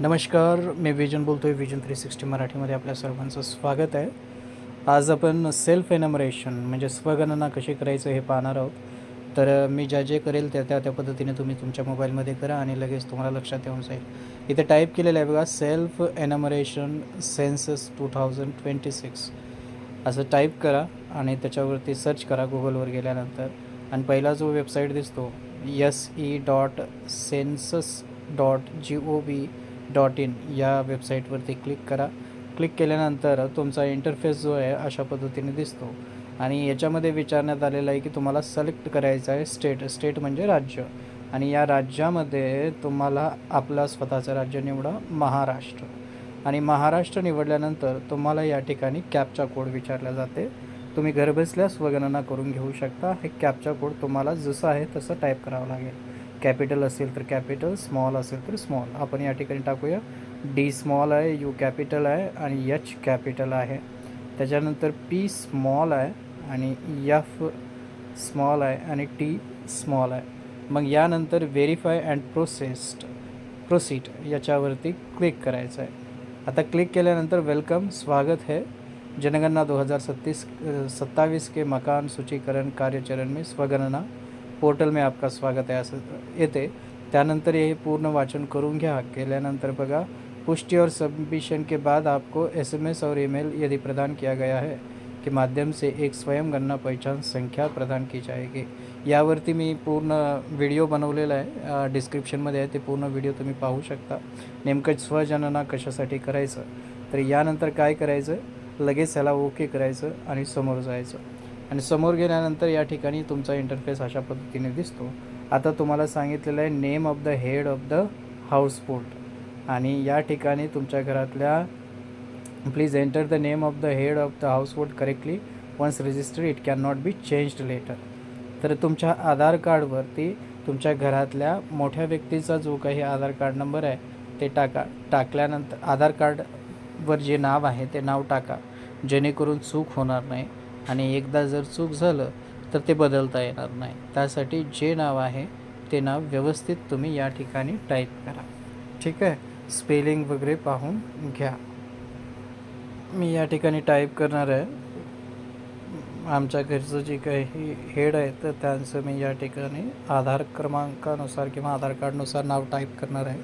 नमस्कार, मी विजन बोलतो आहे. विजन 360 मराठीमध्ये आपल्या सर्वांचं स्वागत आहे. आज आपण सेल्फ एनमरेशन म्हणजे स्वगणना कशी करायचं हे पाहणार आहोत. तर मी जे करेल त्या पद्धतीने तुम्ही तुमच्या मोबाईलमध्ये करा आणि लगेच तुम्हाला लक्षात येऊन जाईल. इथे टाईप केलेलं आहे बघा, सेल्फ एनमरेशन सेन्सस 2026 असं टाईप करा आणि त्याच्यावरती सर्च करा गुगलवर गेल्यानंतर. आणि पहिला जो वेबसाईट दिसतो se.census.gov.in या वेबसाईटवरती क्लिक करा. क्लिक केल्यानंतर तुमचा इंटरफेस जो आहे अशा पद्धतीने दिसतो आणि याच्यामध्ये विचारण्यात आलेलं आहे की तुम्हाला सिलेक्ट करायचं आहे स्टेट म्हणजे राज्य. आणि या राज्यामध्ये तुम्हाला आपला स्वतःचं राज्य निवडा, महाराष्ट्र. आणि महाराष्ट्र निवडल्यानंतर तुम्हाला या ठिकाणी कॅप्चा कोड विचारला जाते. तुम्ही घरबसल्या स्वगणना करून घेऊ शकता. हे कॅप्चा कोड तुम्हाला जसं आहे तसं टाईप करावं लागेल. कॅपिटल असेल तर कॅपिटल, स्मॉल असेल तर स्मॉल. आपण या ठिकाणी टाकूया डी स्मॉल आहे, यू कॅपिटल आहे आणि एच कॅपिटल आहे. त्याच्यानंतर पी स्मॉल आहे आणि एफ स्मॉल आहे आणि टी स्मॉल आहे. मग यानंतर व्हेरीफाय अँड प्रोसीड याच्यावरती क्लिक करायचं आहे. आता क्लिक केल्यानंतर वेलकम, स्वागत है जनगणना 2027 के मकान सूचीकरण कार्यचरण में स्वगणना पोर्टल में आपका स्वागत आहे असं येते. त्यानंतर हे पूर्ण वाचन करून घ्या. केल्यानंतर बघा, पुष्टि और सबमिशन के बाद आपको SMS और ईमेल यदि प्रदान किया गया है के माध्यम से एक स्वयं गणना पहचान संख्या प्रदान की जाएगी. यावरती मी पूर्ण व्हिडिओ बनवलेला आहे, डिस्क्रिप्शनमध्ये आहे. ते पूर्ण व्हिडिओ तुम्ही पाहू शकता नेमकं स्वगणना कशासाठी करायचं. तर यानंतर काय करायचं, लगेच ह्याला ओके करायचं आणि समोर जायचं. आणि समोर गेल्यानंतर या ठिकाणी तुमचा इंटरफेस अशा पद्धतीने दिसतो. आता तुम्हाला सांगितलेलं आहे name of the head of the household. आणि या ठिकाणी तुमच्या घरातल्या please enter the name of the head of the household correctly once registered it can not be changed later. तर तुमच्या आधार कार्डवरती तुमच्या घरातल्या मोठ्या व्यक्तीचा जो काही आधार कार्ड नंबर आहे ते टाकल्यानंतर आधार कार्डवर जे नाव आहे ते नाव टाका, जेणेकरून चूक होणार नाही. आणि एकदा जर चूक झालं तर ते बदलता येणार नाही. त्यासाठी जे नाव आहे ते नाव व्यवस्थित तुम्ही या ठिकाणी टाईप करा. ठीक आहे, स्पेलिंग वगैरे पाहून घ्या. मी या ठिकाणी टाईप करणार आहे. आमच्या घरचं जे काही हेड आहे तर त्यांचं मी या ठिकाणी आधार क्रमांकानुसार किंवा आधार कार्डनुसार नाव टाईप करणार आहे.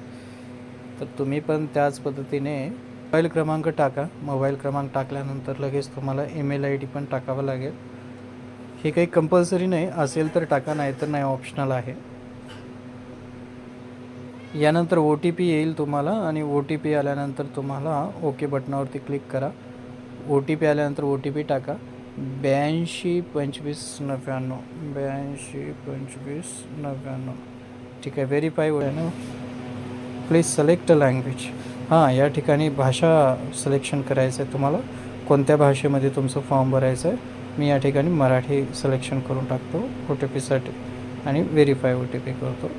तर तुम्ही पण त्याच पद्धतीने मोबाईल क्रमांक टाका. मोबाईल क्रमांक टाकल्यानंतर लगेच तुम्हाला ईमेल ID पण टाकावं लागेल. हे काही कंपल्सरी नाही, असेल तर टाका, नाही तर नाही, ऑप्शनल आहे. यानंतर OTP येईल तुम्हाला आणि OTP आल्यानंतर तुम्हाला ओके बटनावरती क्लिक करा. OTP आल्यानंतर OTP टाका 822599 822599. ठीक आहे, व्हेरीफाय होईल ना. Please select a language. हां, या ठिकाणी भाषा सिलेक्शन करायचं आहे तुम्हाला, कोणत्या भाषेमध्ये तुमचं फॉर्म भरायचं आहे. मी या ठिकाणी मराठी सिलेक्शन करून टाकतो OTPसाठी आणि व्हेरीफाय OTP करतो.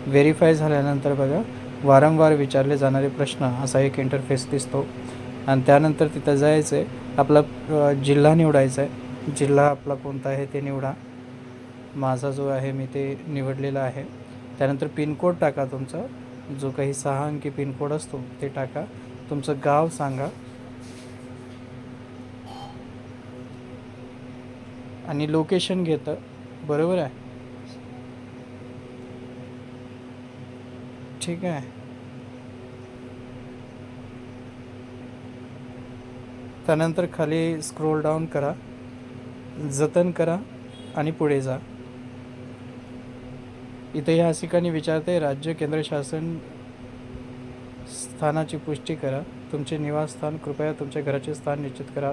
व्हेरीफाय झाल्यानंतर बघा, वारंवार विचारले जाणारे प्रश्न असा एक इंटरफेस दिसतो. आणि त्यानंतर तिथं जायचं आहे, आपला जिल्हा निवडायचा आहे. जिल्हा आपला कोणता आहे ते निवडा. माझा जो आहे मी ते निवडलेला आहे. त्यानंतर पिनकोड टाका तुमचा, जो काही 6 अंकी पिनकोड असतो ते टाका. तुमचं गाव सांगा आणि लोकेशन घेतं, बरोबर आहे. ठीक आहे, त्यानंतर खाली स्क्रोल डाऊन करा, जतन करा आणि पुढे जा. इथे या ठिकाणी विचारते राज्य केंद्र शासन स्थानाची पुष्टी करा. तुमचे निवासस्थान, कृपया तुमच्या घराचे स्थान निश्चित करा.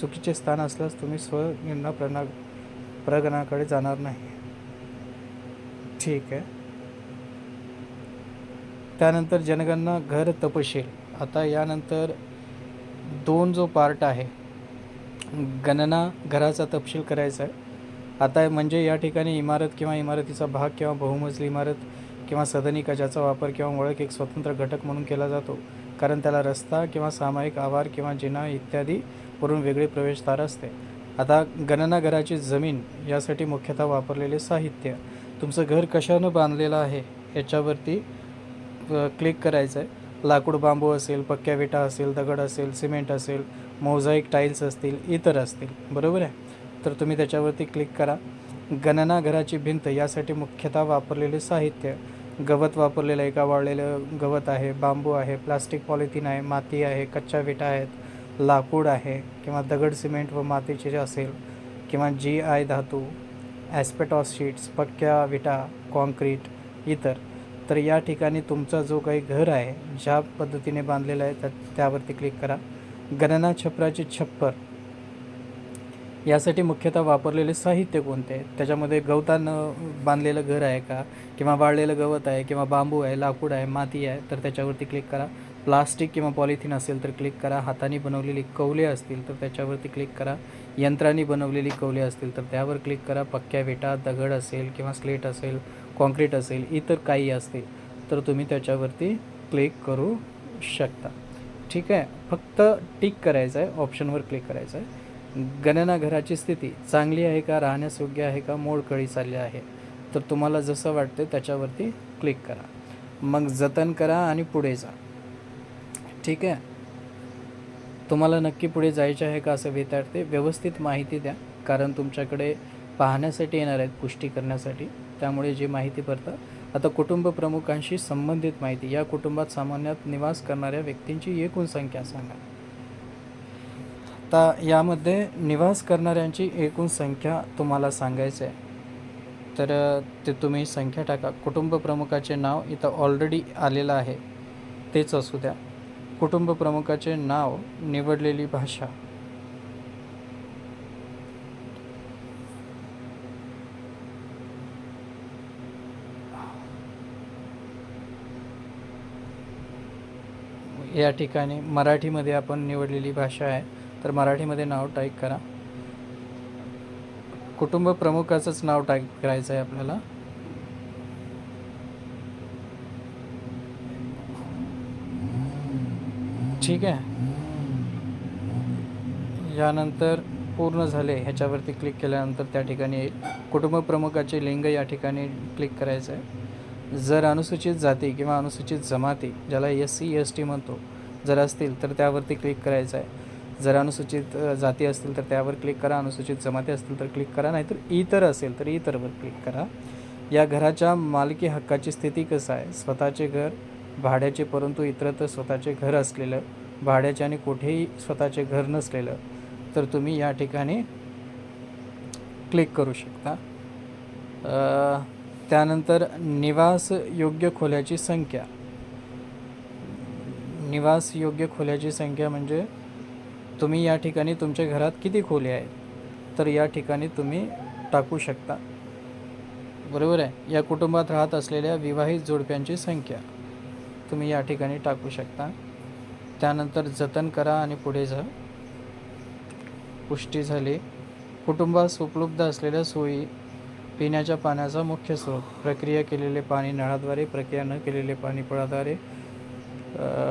चुकीचे स्थान असल्यास तुम्ही स्वगणना प्रगणनाकडे जाणार नाही. ठीक आहे, त्यानंतर जनगणना घर तपशील. आता यानंतर 2 जो पार्ट आहे, गणना घराचा तपशील करायचा आहे. आता म्हणजे या ठिकाणी इमारत किंवा इमारतीचा भाग किंवा बहुमजली इमारत किंवा सदनिका वापर किंवा ओळख एक स्वतंत्र घटक म्हणून केला जातो, कारण त्याला रस्ता किंवा सामायिक आवार किंवा जिना इत्यादी वरून वेगळे प्रवेशद्वार असते. आता गणना घराची जमीन यासाठी मुख्यतः वापरलेले साहित्य. तुमचं घर कशानं बांधलेलं आहे याच्यावरती क्लिक करायचं आहे. लाकूड बांबू असेल, पक्क्या विटा असेल, दगड असेल, सिमेंट असेल, मोझाईक टाईल्स असतील, इतर असतील, बरोबर आहे. तर तुम्ही त्याच्यावरती क्लिक करा. गणना घराची भिंत यासाठी मुख्यतः वापरलेले साहित्य, गवत वापरलेलं आहे का, वाळलेलं गवत आहे, बांबू आहे, प्लास्टिक पॉलिथिन आहे, माती आहे, कच्च्या विटा आहेत, लाकूड आहे किंवा दगड, सिमेंट व मातीचे जे असेल किंवा GI धातू, ॲस्पेटॉस शीट्स, पक्क्या विटा, कॉन्क्रीट, इतर. तर या ठिकाणी तुमचा जो काही घर आहे ज्या पद्धतीने बांधलेला आहे त्यावरती क्लिक करा. गणना छपराचे छप्पर यासाठी मुख्यतः वापरलेले साहित्य कोणते आहे, त्याच्यामध्ये गवतानं बांधलेलं घर आहे का, किंवा वाळलेलं गवत आहे, किंवा बांबू आहे, लाकूड आहे, माती आहे, तर त्याच्यावरती क्लिक करा. प्लास्टिक किंवा पॉलिथिन असेल तर क्लिक करा. हाताने बनवलेली कौले असतील तर त्याच्यावरती क्लिक करा. यंत्राने बनवलेली कौले असतील तर त्यावर क्लिक करा. पक्क्या विटा, दगड असेल किंवा स्लेट असेल, कॉन्क्रीट असेल, इतर काही असतील तर तुम्ही त्याच्यावरती क्लिक करू शकता. ठीक आहे, फक्त टिक करायचं आहे, ऑप्शनवर क्लिक करायचं आहे. गणना घराची स्थिती चांगली आहे का, राहण्यास योग्य आहे का, मोडकळी चालली आहे, तर तुम्हाला जसं वाटते त्याच्यावरती क्लिक करा. मग जतन करा आणि पुढे जा. ठीक आहे, तुम्हाला नक्की पुढे जायचे आहे का असं विचारते. व्यवस्थित माहिती द्या, कारण तुमच्याकडे पाहण्यासाठी येणार आहेत, पुष्टी करण्यासाठी, त्यामुळे जी माहिती भरता. आता कुटुंब प्रमुखांशी संबंधित माहिती. या कुटुंबात सामान्यात निवास करणाऱ्या व्यक्तींची एकूण संख्या सांगा. आता यामध्ये निवास करणाऱ्यांची एकूण संख्या तुम्हाला सांगायचं आहे, तर ते तुम्ही संख्या टाका. कुटुंब प्रमुखाचे नाव इथं ऑलरेडी आलेलं आहे, तेच असू द्या. कुटुंब प्रमुखाचे नाव, निवडलेली भाषा, या ठिकाणी मराठीमध्ये आपण निवडलेली भाषा आहे, तर मराठीमध्ये नाव टाईप करा. कुटुंब प्रमुखाचंच नाव टाईप करायचं आहे आपल्याला. ठीक आहे, यानंतर पूर्ण झाले ह्याच्यावरती क्लिक केल्यानंतर त्या ठिकाणी येईल कुटुंब प्रमुखाचे लिंग, या ठिकाणी क्लिक करायचं आहे. जर अनुसूचित जाती किंवा अनुसूचित जमाती, ज्याला SC ST म्हणतो, जर असतील तर त्यावरती क्लिक करायचं आहे. जर अनुसूचित जाती असतील तर त्यावर क्लिक करा, अनुसूचित जमाती असतील तर क्लिक करा, नाहीतर इतर असेल तर इतरवर क्लिक करा. या घराच्या मालकी हक्काची स्थिती कसं आहे, स्वतःचे घर, भाड्याचे परंतु इतरत्र स्वतःचे घर असलेलं, भाड्याचे आणि कुठेही स्वतःचे घर नसलेलं, तर तुम्ही या ठिकाणी क्लिक करू शकता. त्यानंतर निवास योग्य खोल्याची संख्या. निवास योग्य खोल्याची संख्या म्हणजे तुम्ही या ठिकाणी तुमच्या घरात किती खोल्या आहेत, तर या ठिकाणी तुम्ही टाकू शकता, बरोबर आहे. या कुटुंबात राहत असलेल्या विवाहित जोडप्यांची संख्या तुम्ही या ठिकाणी टाकू शकता. त्यानंतर जतन करा आणि पुढे जा. पुष्टी झाली. कुटुंबास उपलब्ध असलेल्या सोयी, पिण्याच्या पाण्याचा मुख्य स्रोत, प्रक्रिया केलेले पाणी नळाद्वारे, प्रक्रिया न केलेले पाणी पळाद्वारे,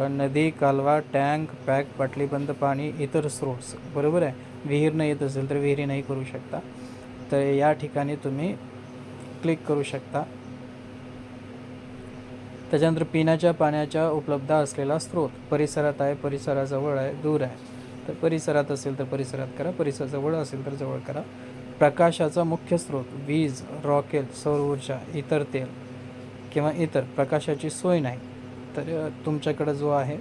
नदी, कालवा, टँक, पॅक, बाटलीबंद पाणी, इतर स्रोत, बरोबर आहे. विहीर नाही येत असेल तर विहिरी नाही करू शकता, तर या ठिकाणी तुम्ही क्लिक करू शकता. त्याच्यानंतर पिण्याच्या पाण्याच्या उपलब्ध असलेला स्रोत, परिसरात आहे, परिसराजवळ आहे, दूर आहे, तर परिसरात असेल तर परिसरात करा, परिसराजवळ असेल तर जवळ करा. प्रकाशाचा मुख्य स्रोत, वीज, रॉकेल, सौर ऊर्जा, इतर तेल किंवा इतर प्रकाशाची सोय नाही, तर तुमच्याकडं जो आहे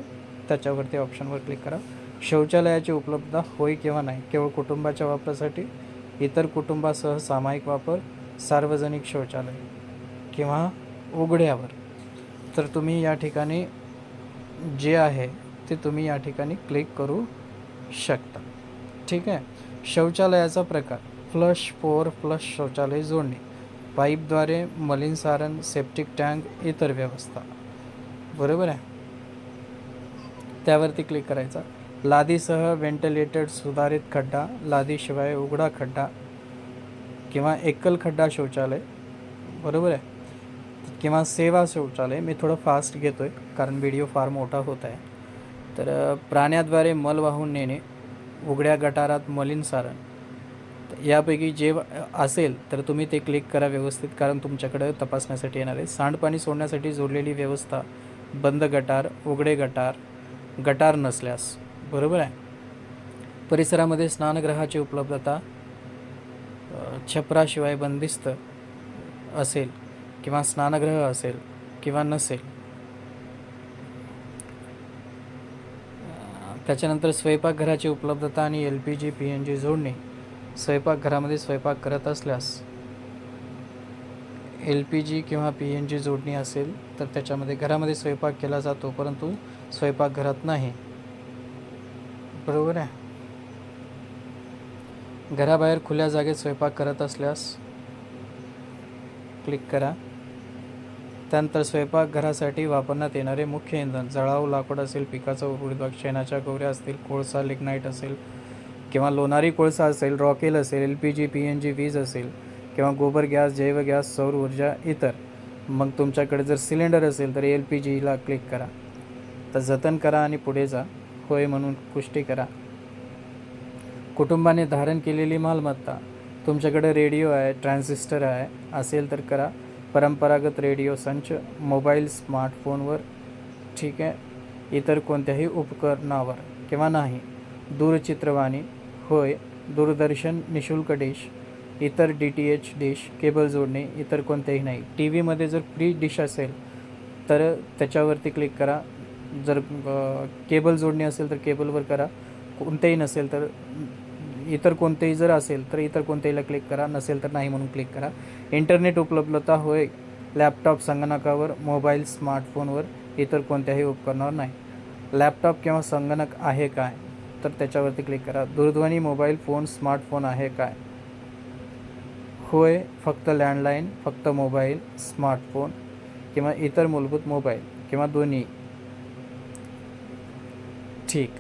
त्याच्यावरती ऑप्शनवर क्लिक करा. शौचालयाची उपलब्धता होय किंवा नाही, केवळ कुटुंबाच्या वापरासाठी, इतर कुटुंबासह सामायिक वापर, सार्वजनिक शौचालय किंवा उघड्यावर, तर तुम्ही या ठिकाणी जे आहे ते तुम्ही या ठिकाणी क्लिक करू शकता. ठीक आहे. शौचालयाचा प्रकार, फ्लश, पोअर फ्लश शौचालय जोडणे, पाईपद्वारे, मलिनसारण, सेप्टिक टँक, इतर व्यवस्था, बरोबर आहे. त्यावरती क्लिक करायचा. लादीसह व्हेंटिलेटेड सुधारित खड्डा, लादीशिवाय उघडा खड्डा किंवा एकल खड्डा शौचालय, बरोबर आहे, किंवा सेवा शौचालय. मी थोडं फास्ट घेतो आहे कारण व्हिडिओ फार मोठा होत आहे. तर प्राण्याद्वारे मल वाहून नेणे, उघड्या गटारात मलिनसारण, यापैकी जे असेल तर तुम्ही ते क्लिक करा व्यवस्थित, कारण तुमच्याकडे तपासण्यासाठी येणार आहे. सांडपाणी सोडण्यासाठी जोडलेली व्यवस्था, बंद गटार, उघडे गटार, गटार नसल्यास. बरोबर आहे. परिसरामध्ये स्नानगृहाची उपलब्धता छपराशिवाय बंदिस्त असेल किंवा स्नानगृह असेल किंवा नसेल. त्याच्यानंतर स्वयंपाकघराची उपलब्धता आणि LPG PNG जोडणी. स्वयंपाकघरामध्ये स्वयंपाक करत असल्यास LPG किंवा PNG जोडणी असेल तर त्याच्यामध्ये घरामध्ये स्वयंपाक केला जातो, परंतु स्वयंपाकघरात नाही. बरोबर आहे. घराबाहेर खुल्या जागेत स्वयंपाक करत असल्यास क्लिक करा. त्यानंतर स्वयंपाकघरासाठी वापरण्यात येणारे मुख्य इंधन. जळाऊ लाकूड असेल, पिकाचा उडीद, शेणाच्या गोवऱ्या असतील, कोळसा लिग्नाईट असेल किंवा लोणारी कोळसा असेल, रॉकेल असेल, LPG PNG वीज असेल किंवा गोबर गॅस, जैव गॅस, सौर ऊर्जा इतर. मग तुमच्याकडे जर सिलेंडर असेल तर LPGला क्लिक करा. तर जतन करा आणि पुढे जा. होय म्हणून पुष्टी करा. कुटुंबाने धारण केलेली मालमत्ता. तुमच्याकडे रेडिओ आहे, ट्रान्झिस्टर आहे असेल तर करा. परंपरागत रेडिओ संच, मोबाईल, स्मार्टफोनवर. ठीक आहे. इतर कोणत्याही उपकरणावर किंवा नाही. दूरचित्रवाणी. होय. दूरदर्शन निःशुल्क डिश. इतर DTH डिश, केबल जोडणे. इतर कोणत्याही नाही. TV मध्ये जर फ्री डिश असेल तर त्याच्यावरती क्लिक करा. जर केबल जोडणी असेल तर केबलवर करा. कोणतेही नसेल तर इतर कोणतेही जर असेल तर इतर कोणत्याहीला क्लिक करा. नसेल तर नाही म्हणून क्लिक करा. इंटरनेट उपलब्धता. होय. लॅपटॉप, संगणकावर, मोबाईल, स्मार्टफोनवर. इतर कोणत्याही उपकरणावर नाही. लॅपटॉप किंवा संगणक आहे काय तर त्याच्यावरती क्लिक करा. दूरध्वनी, मोबाईल फोन, स्मार्टफोन आहे काय. होय. फक्त लँडलाईन, फक्त मोबाईल, स्मार्टफोन किंवा इतर मूलभूत मोबाईल किंवा दोन्ही. ठीक.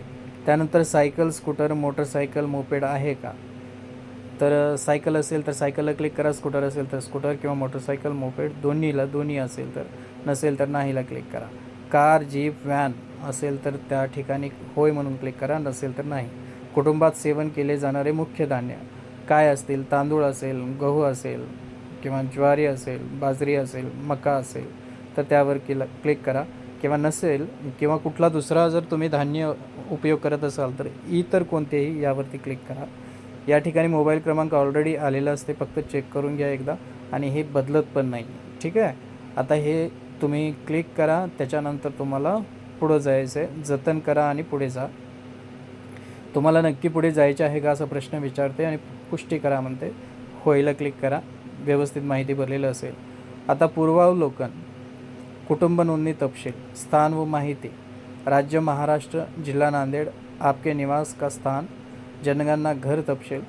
त्यानंतर सायकल, स्कूटर, मोटरसायकल, मोपेड आहे का. तर सायकल असेल तर सायकलला क्लिक करा. स्कूटर असेल तर स्कूटर किंवा मोटरसायकल, मोपेड दोन्ही असेल तर. नसेल तर नाहीला क्लिक करा. कार, जीप, व्हॅन असेल तर त्या ठिकाणी होय म्हणून क्लिक करा. नसेल तर नाही. कुटुंबात सेवन केले जाणारे मुख्य धान्य काय असतील. तांदूळ असेल, गहू असेल किंवा ज्वारी असेल, बाजरी असेल, मका असेल तर त्यावर क्लिक करा. किंवा नसेल किंवा कुठला दुसरा जर तुम्ही धान्य उपयोग करत असाल तर इतर कोणतेही यावरती क्लिक करा. या ठिकाणी मोबाईल क्रमांक ऑलरेडी आलेला असते, फक्त चेक करून घ्या एकदा. आणि हे बदलत पण नाही. ठीक आहे. आता हे तुम्ही क्लिक करा. त्याच्यानंतर तुम्हाला पुढं जायचं आहे. जतन करा आणि पुढे जा. तुम्हाला नक्की पुढे जायचे आहे का असा प्रश्न विचारते आणि पुष्टी करा म्हणते. होयला क्लिक करा. व्यवस्थित माहिती भरलेलं असेल. आता पूर्वावलोकन. कुटुंब नोंदणी तपशील. स्थान व माहिती. राज्य महाराष्ट्र, जिल्हा नांदेड, आपके निवास का स्थान, जनगणना घर तपशील.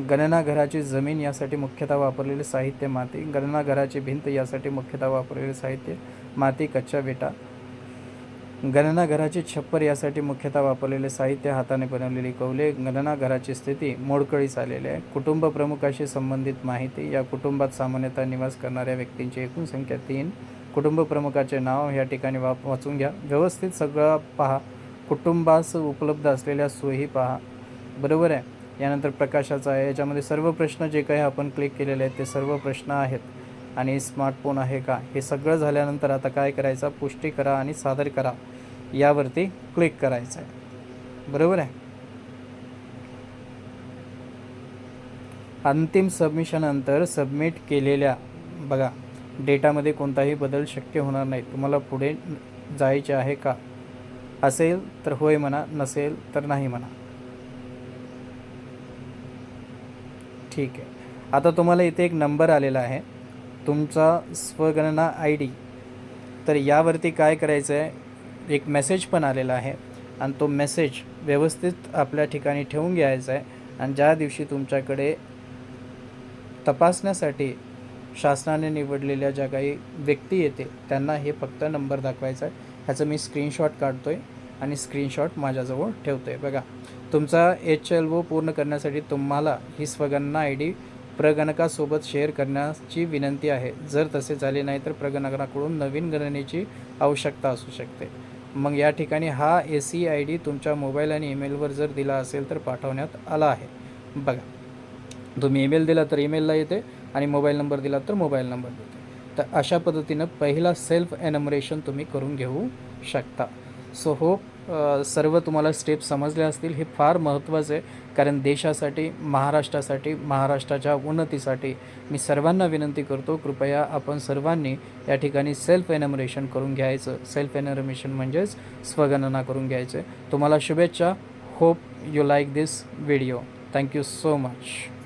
गणना घराची जमीन यासाठी मुख्यतः वापरलेले साहित्य माती. गणना घराची भिंत यासाठी मुख्यतः वापरलेले साहित्य माती, कच्चा विटा. गणना घराची छप्पर यासाठी मुख्यतः वापरलेले साहित्य हाताने बनवलेली कौले. गणना घराची स्थिती मोडकळीस आलेली आहे. कुटुंब प्रमुखाशी संबंधित माहिती. या कुटुंबात सामान्यतः निवास करणाऱ्या व्यक्तींची एकूण संख्या 3. कुटुंब प्रमुखाचे नाव या ठिकाणी वाचून घ्या. व्यवस्थित सगळं पहा. कुटुंबास उपलब्ध असलेल्या सोयी पहा. बरोबर आहे. यानंतर प्रकाशाचा आहे. याच्यामध्ये सर्व प्रश्न जे काही आपण क्लिक केलेले आहेत ते सर्व प्रश्न आहेत. आणि स्मार्टफोन आहे का हे सगळं झाल्यानंतर आता काय करायचं. पुष्टी करा आणि सादर करा यावरती क्लिक करायचं आहे. बरोबर आहे. अंतिम सबमिशननंतर सबमिट केलेल्या बघा डेटामध्ये कोणताही बदल शक्य होणार नाही. तुम्हाला पुढे जायचे आहे का. असेल तर होय म्हणा. नसेल तर नाही म्हणा. ठीक आहे. आता तुम्हाला इथे एक नंबर आलेला आहे तुमचा स्वगणना ID. तर यावरती काय करायचं आहे. एक मेसेज पण आलेला आहे आणि तो मेसेज व्यवस्थित आपल्या ठिकाणी ठेवून घ्यायचा आहे. आणि ज्या दिवशी तुमच्याकडे तपासण्यासाठी शासनाने निवडलेल्या ज्या काही व्यक्ती येते त्यांना हे फक्त नंबर दाखवायचा आहे. ह्याचं मी स्क्रीनशॉट काढतो आहे आणि स्क्रीनशॉट माझ्याजवळ ठेवतो आहे. बघा तुमचा HLO पूर्ण करण्यासाठी तुम्हाला ही स्वगणना ID प्रगणकासोबत शेअर करण्याची विनंती आहे. जर तसे झाले नाही तर प्रगणकाकडून नवीन गणनेची आवश्यकता असू शकते. मग या ठिकाणी हा SEID तुमच्या मोबाईल आणि ईमेलवर जर दिला असेल तर पाठवण्यात आला आहे. बघा तुम्ही ईमेल दिला तर ईमेलला येते आणि मोबाईल नंबर दिला तर मोबाईल नंबर देते. तर अशा पद्धतीनं पहिला सेल्फ एनमरेशन तुम्ही करून घेऊ शकता. सो होप सर्व तुम्हाला स्टेप समजले असतील. हे फार महत्त्वाचं आहे, कारण देशासाठी, महाराष्ट्रासाठी, महाराष्ट्राच्या उन्नतीसाठी मी सर्वांना विनंती करतो, कृपया आपण सर्वांनी या ठिकाणी सेल्फ एनमरेशन करून घ्यायचं. सेल्फ एनमरेशन म्हणजेच स्वगणना करून घ्यायचं. तुम्हाला शुभेच्छा. Hope you like this video. Thank you so much.